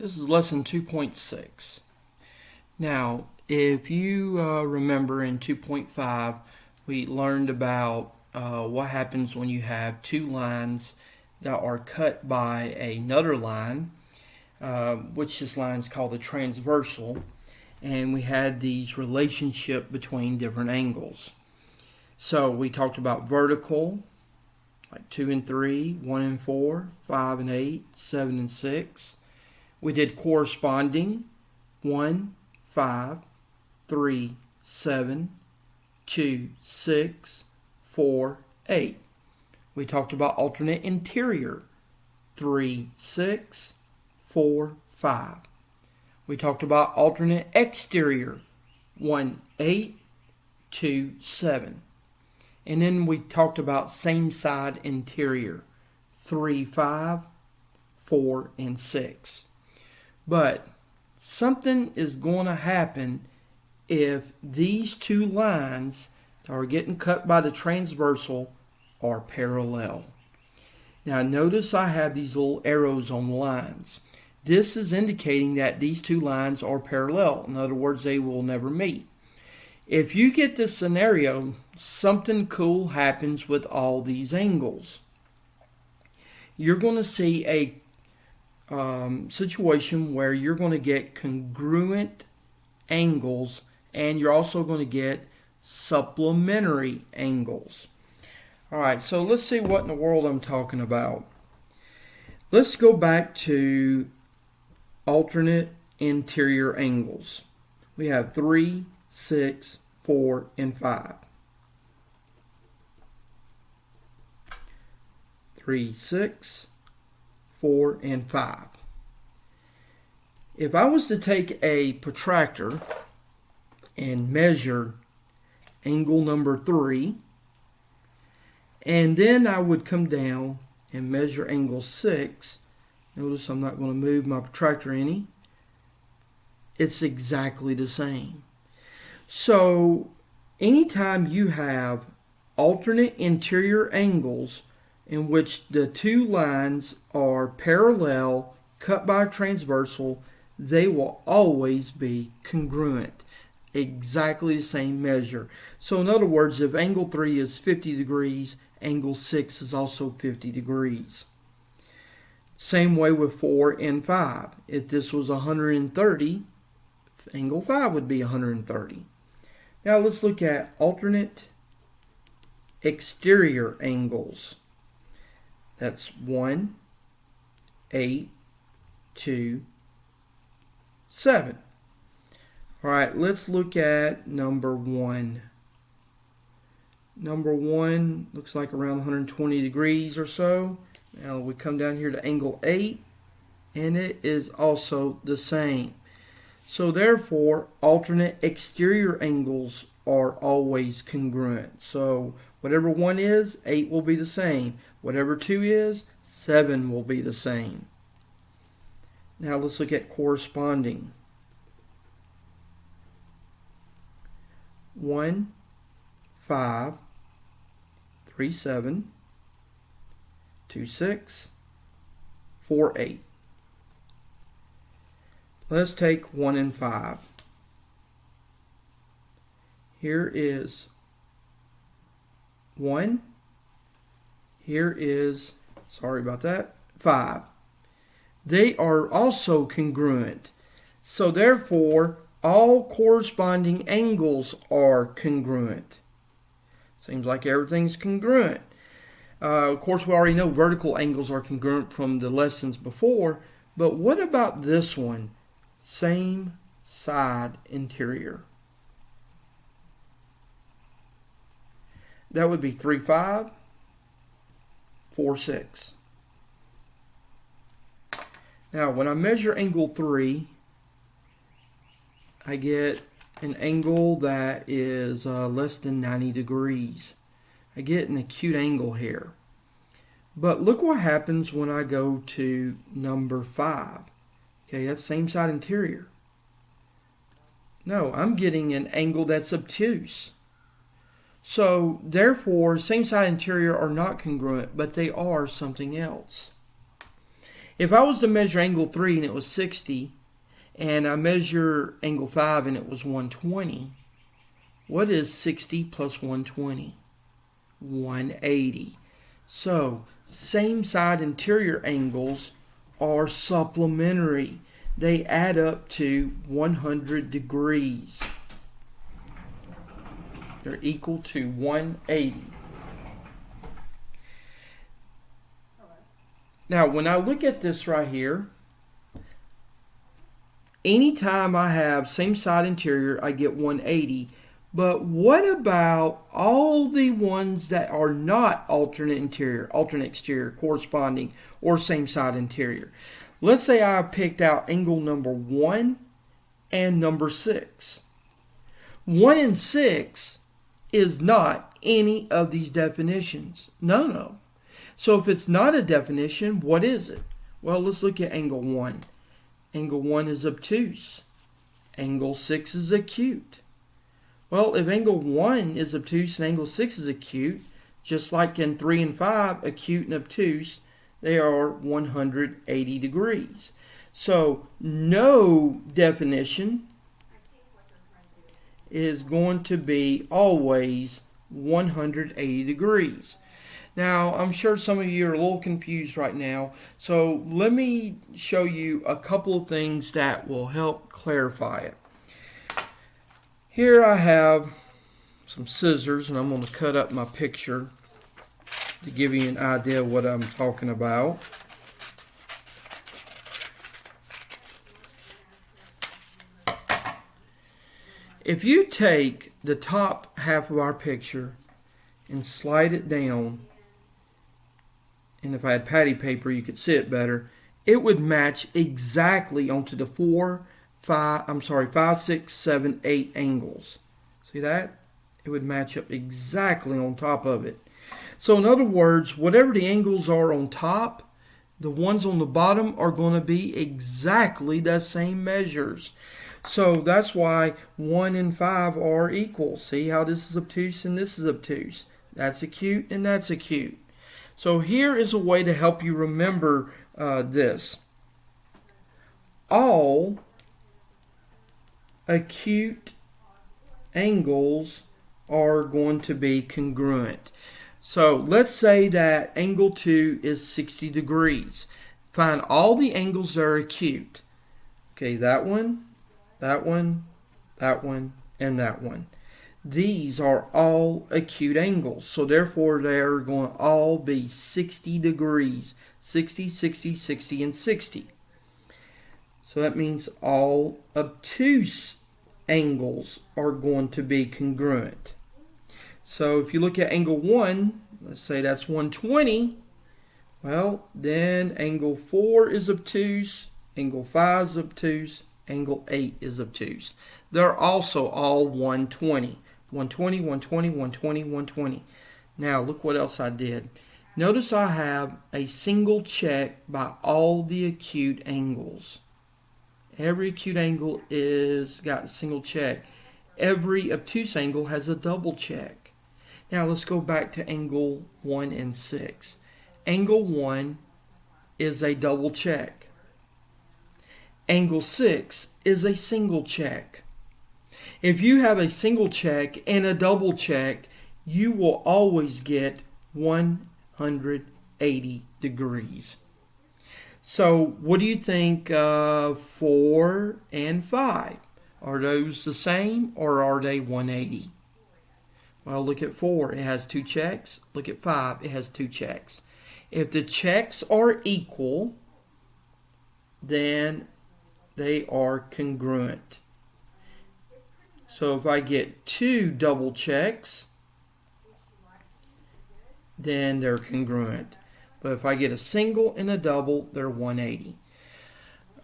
This is lesson 2.6. Now, if you remember in 2.5, we learned about what happens when you have two lines that are cut by another line, which this line is called the transversal, and we had these relationship between different angles. So we talked about vertical, like 2 and 3, 1 and 4, 5 and 8, 7 and 6. We did corresponding, 1, 5, 3, 7, 2, 6, 4, 8. We talked about alternate interior, 3, 6, 4, 5. We talked about alternate exterior, 1, 8, 2, 7. And then we talked about same side interior, 3, 5, 4, and 6. But something is going to happen if these two lines that are getting cut by the transversal are parallel. Now notice I have these little arrows on the lines. This is indicating that these two lines are parallel. In other words, they will never meet. If you get this scenario, something cool happens with all these angles. You're going to see a situation where you're going to get congruent angles, and you're also going to get supplementary angles. Alright, so let's see what in the world I'm talking about. Let's go back to alternate interior angles. We have 3, 6, 4, and 5. 3, 6, 4, and 5. If I was to take a protractor and measure angle number 3, and then I would come down and measure angle 6, notice I'm not going to move my protractor any, it's exactly the same. So anytime you have alternate interior angles in which the two lines are parallel, cut by a transversal, they will always be congruent. Exactly the same measure. So in other words, if angle 3 is 50 degrees, angle 6 is also 50 degrees. Same way with 4 and 5. If this was 130, angle 5 would be 130. Now let's look at alternate exterior angles. That's 1, 8, 2, 7. Alright, let's look at number 1. Number 1 looks like around 120 degrees or so. Now we come down here to angle 8, and it is also the same. So therefore, alternate exterior angles are always congruent. So whatever 1 is, 8 will be the same. Whatever 2 is, 7 will be the same. Now let's look at corresponding. 1, 5, 3, 7, 2, 6, 4, 8. Let's take 1 and 5. Here is 1. Here is, sorry about that, 5. They are also congruent. So therefore, all corresponding angles are congruent. Seems like everything's congruent. Of course, we already know vertical angles are congruent from the lessons before, but what about this one? Same side interior. That would be 3, 5, 4, 6. Now, when I measure angle 3, I get an angle that is less than 90 degrees. I get an acute angle here. But look what happens when I go to number 5. Okay, that's same side interior. No, I'm getting an angle that's obtuse. So therefore, same side interior are not congruent, but they are something else. If I was to measure angle 3 and it was 60, and I measure angle 5 and it was 120, what is 60 plus 120? 180. So, same side interior angles are supplementary. They add up to 100 degrees. They're equal to 180. Now, when I look at this right here, anytime I have same side interior, I get 180. But what about all the ones that are not alternate interior, alternate exterior, corresponding, or same side interior? Let's say I picked out angle number 1 and number 6. 1 and 6 is not any of these definitions. No. So if it's not a definition, what is it? Well, let's look at angle 1. Angle 1 is obtuse. Angle 6 is acute. Well, if angle 1 is obtuse and angle 6 is acute, just like in 3 and 5, acute and obtuse, they are 180 degrees. So no definition is going to be always 180 degrees. Now, I'm sure some of you are a little confused right now, so let me show you a couple of things that will help clarify it. Here I have some scissors, and I'm going to cut up my picture to give you an idea of what I'm talking about. If you take the top half of our picture and slide it down, and if I had patty paper you could see it better, it would match exactly onto the 5, 6, 7, 8 angles. See that? It would match up exactly on top of it. So in other words, whatever the angles are on top, the ones on the bottom are going to be exactly the same measures. So that's why 1 and 5 are equal. See how this is obtuse and this is obtuse. That's acute and that's acute. So here is a way to help you remember this. All acute angles are going to be congruent. So let's say that angle 2 is 60 degrees. Find all the angles that are acute. Okay, that one, that one, that one, and that one. These are all acute angles, so therefore they are going to all be 60 degrees. 60, 60, 60, and 60. So that means all obtuse angles are going to be congruent. So if you look at angle 1, let's say that's 120, well, then angle 4 is obtuse, angle 5 is obtuse, angle 8 is obtuse. They're also all 120. 120, 120, 120, 120. Now look what else I did. Notice I have a single check by all the acute angles. Every acute angle is got a single check. Every obtuse angle has a double check. Now let's go back to angle 1 and 6. Angle 1 is a double check. Angle 6 is a single check. If you have a single check and a double check, you will always get 180 degrees. So what do you think of 4 and 5? Are those the same or are they 180? Well, look at 4. It has 2 checks. Look at 5. It has 2 checks. If the checks are equal, then they are congruent. So if I get 2 double checks, then they're congruent. But if I get a single and a double, they're 180.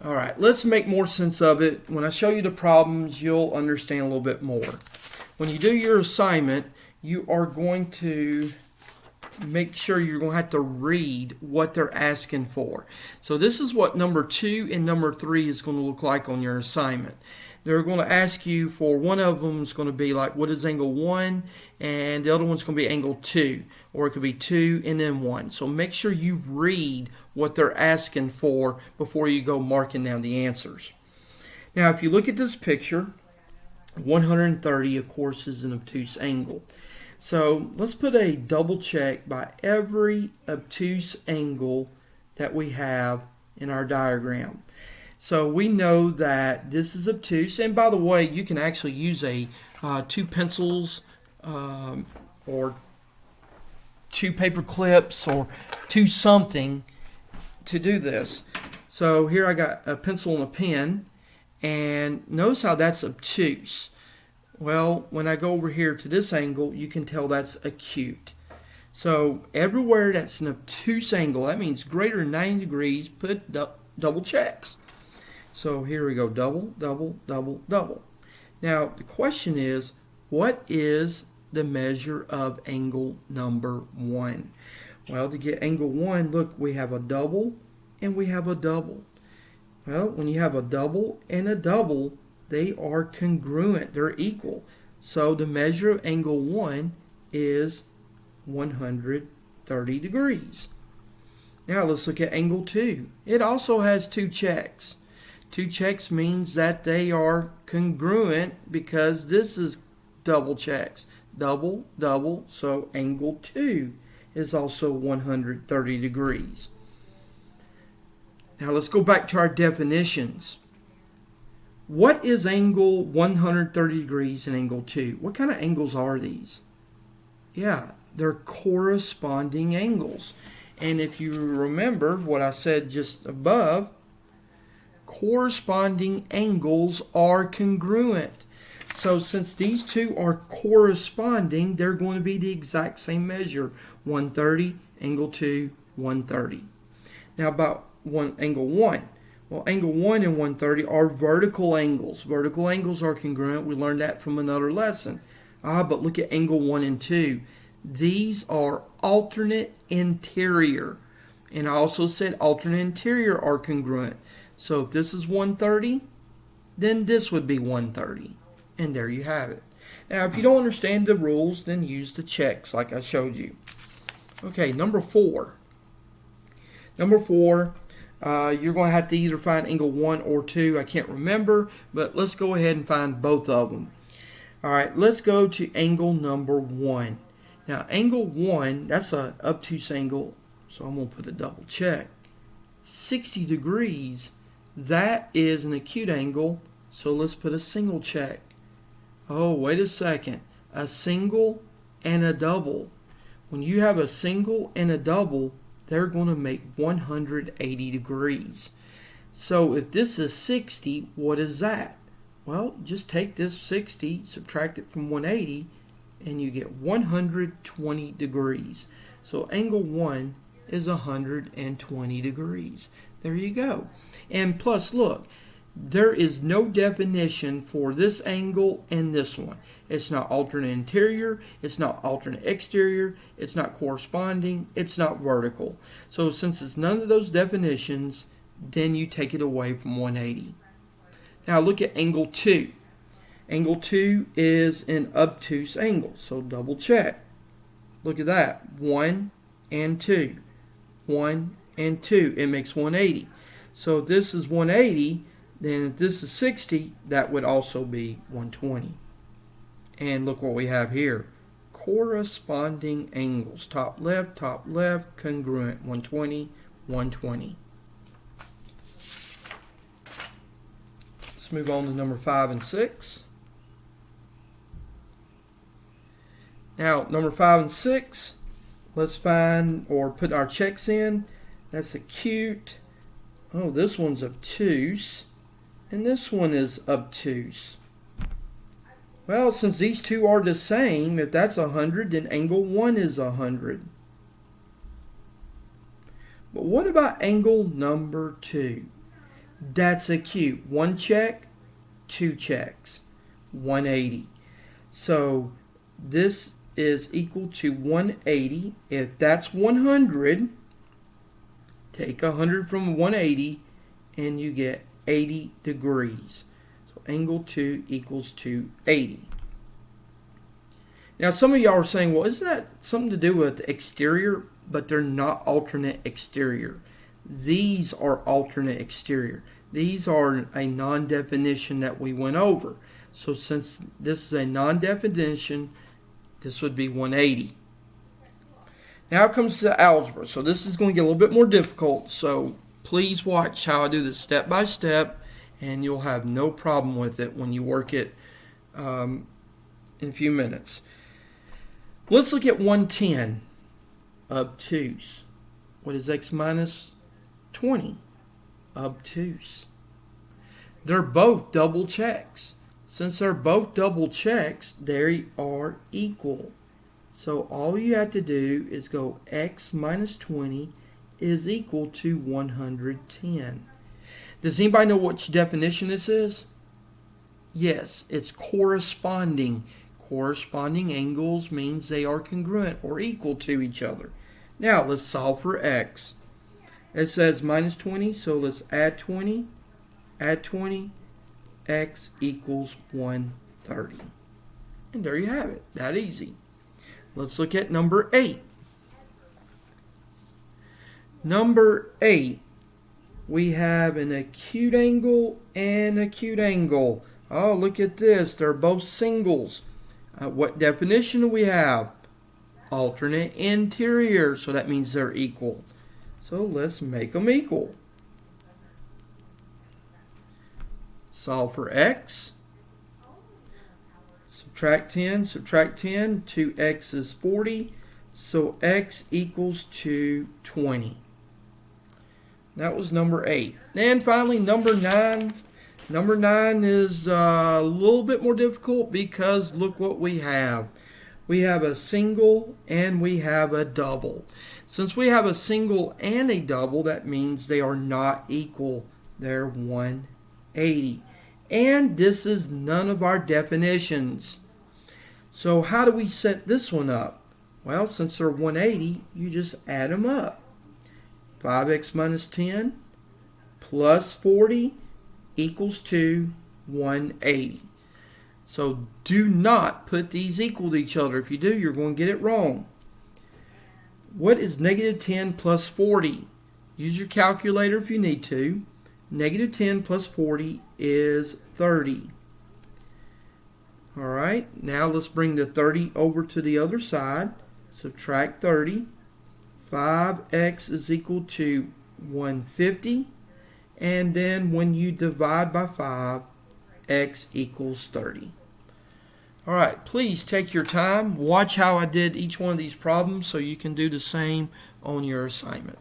All right, let's make more sense of it. When I show you the problems, you'll understand a little bit more. When you do your assignment, you are going to make sure you're going to have to read what they're asking for. So this is what number 2 and number 3 is going to look like on your assignment. they're going to ask you for one of them is going to be like, what is angle 1? And the other one's going to be angle 2. Or it could be 2 and then 1. So make sure you read what they're asking for before you go marking down the answers. Now, if you look at this picture, 130, of course, is an obtuse angle. So let's put a double check by every obtuse angle that we have in our diagram. So we know that this is obtuse, and by the way, you can actually use a 2 pencils or 2 paper clips or 2 something to do this. So here I got a pencil and a pen, and notice how that's obtuse. Well, when I go over here to this angle, you can tell that's acute. So everywhere that's an obtuse angle, that means greater than 90 degrees, put double checks. So here we go, double, double, double, double. Now the question is, what is the measure of angle number 1? Well, to get angle 1, look, we have a double and we have a double. Well, when you have a double and a double, they are congruent, they're equal. So the measure of angle 1 is 130 degrees. Now let's look at angle 2. It also has 2 checks. 2 checks means that they are congruent because this is double checks. Double, double, so angle 2 is also 130 degrees. Now let's go back to our definitions. What is angle 130 degrees and angle 2? What kind of angles are these? Yeah, they're corresponding angles. And if you remember what I said just above, corresponding angles are congruent. So since these two are corresponding, they're going to be the exact same measure. 130, angle 2, 130. Now about angle 1. Well, angle 1 and 130 are vertical angles. Vertical angles are congruent. We learned that from another lesson. But look at angle 1 and 2. These are alternate interior. And I also said alternate interior are congruent. So if this is 130, then this would be 130. And there you have it. Now, if you don't understand the rules, then use the checks like I showed you. Okay, number 4. Number 4, you're going to have to either find angle 1 or 2. I can't remember, but let's go ahead and find both of them. All right, let's go to angle number 1. Now, angle 1, that's an obtuse angle, so I'm going to put a double check. 60 degrees, that is an acute angle, so let's put a single check. Oh, wait a second. A single and a double. When you have a single and a double, they're going to make 180 degrees. So if this is 60, what is that? Well, just take this 60, subtract it from 180, and you get 120 degrees. So angle 1 is 120 degrees. There you go. And plus, look, there is no definition for this angle and this one. It's not alternate interior, it's not alternate exterior, it's not corresponding, it's not vertical. So since it's none of those definitions, then you take it away from 180. Now look at angle 2. Angle 2 is an obtuse angle, so double check. Look at that, 1 and 2. 1 and 2, it makes 180. So if this is 180, then if this is 60, that would also be 120. And look what we have here. Corresponding angles. Top left, congruent. 120, 120. Let's move on to number 5 and 6. Now, number 5 and 6, let's find or put our checks in. That's acute. Oh, this one's obtuse. And this one is obtuse. Well, since these two are the same, if that's 100, then angle 1 is 100. But what about angle number 2? That's acute. 1 check, 2 checks. 180. So this is equal to 180. If that's 100, take 100 from 180 and you get 80 degrees. So angle 2 equals 280. Now some of y'all are saying, well, isn't that something to do with exterior? But they're not alternate exterior. These are alternate exterior. These are a non-definition that we went over. So since this is a non-definition, this would be 180. Now comes to algebra. So this is going to get a little bit more difficult. So please watch how I do this step by step, and you'll have no problem with it when you work it in a few minutes. Let's look at 110 obtuse. What is x minus 20? Obtuse. They're both double checks. Since they're both double checks, they are equal. So all you have to do is go x minus 20 is equal to 110. Does anybody know which definition this is? Yes, it's corresponding. Corresponding angles means they are congruent or equal to each other. Now let's solve for x. It says minus 20, so let's add 20, x equals 130. And there you have it, that easy. Let's look at number 8. Number 8, we have an acute angle and acute angle. Oh, look at this, they're both singles. What definition do we have? Alternate interior, so that means they're equal. So let's make them equal. Solve for x. Subtract 10, 2x is 40, so x equals to 20. That was number 8. And finally, number 9. Number 9 is a little bit more difficult because look what we have. We have a single and we have a double. Since we have a single and a double, that means they are not equal. They're 180. And this is none of our definitions. So how do we set this one up? Well, since they're 180, you just add them up. 5x minus 10 plus 40 equals to 180. So do not put these equal to each other. If you do, you're going to get it wrong. What is negative 10 plus 40? Use your calculator if you need to. Negative 10 plus 40 is 30. Alright, now let's bring the 30 over to the other side. Subtract 30. 5x is equal to 150. And then when you divide by 5, x equals 30. Alright, please take your time. Watch how I did each one of these problems so you can do the same on your assignment.